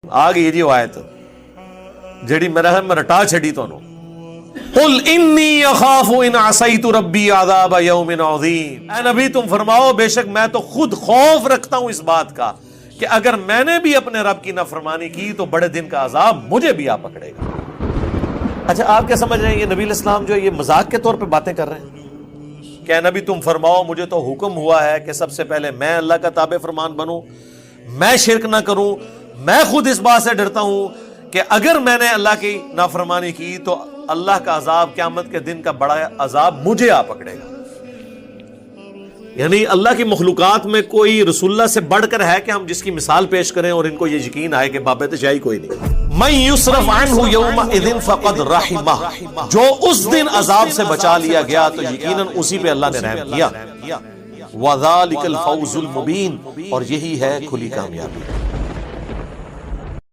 آ گئی جی وہ آیت جیڑی میرا میں رٹا چھڑی تانوں، قل انی اخاف ان عصیت ربی عذاب یوم عظیم، اے نبی تم فرماؤ بے شک میں تو خود خوف رکھتا ہوں اس بات کا کہ اگر میں نے بھی اپنے رب کی نافرمانی کی تو بڑے دن کا عذاب مجھے بھی آ پکڑے گا۔ اچھا آپ کیا سمجھ رہے ہیں یہ نبی علیہ السلام جو ہے یہ مذاق کے طور پہ باتیں کر رہے ہیں کہ اے نبی تم فرماؤ مجھے تو حکم ہوا ہے کہ سب سے پہلے میں اللہ کا تابع فرمان بنوں، میں شرک نہ کروں، میں خود اس بات سے ڈرتا ہوں کہ اگر میں نے اللہ کی نافرمانی کی تو اللہ کا عذاب قیامت کے دن کا بڑا عذاب مجھے آ پکڑے گا۔ یعنی اللہ کی مخلوقات میں کوئی رسول اللہ سے بڑھ کر ہے کہ ہم جس کی مثال پیش کریں اور ان کو یہ یقین آئے کہ باب تشائی کوئی نہیں۔ من یصرف عنہ یومئذ فقد رحمہ، جو اس دن عذاب سے بچا لیا گیا تو یقیناً اسی پہ اللہ نے رحم کیا۔ وذالک الفوز المبین، اور یہی ہے کھلی کامیابی۔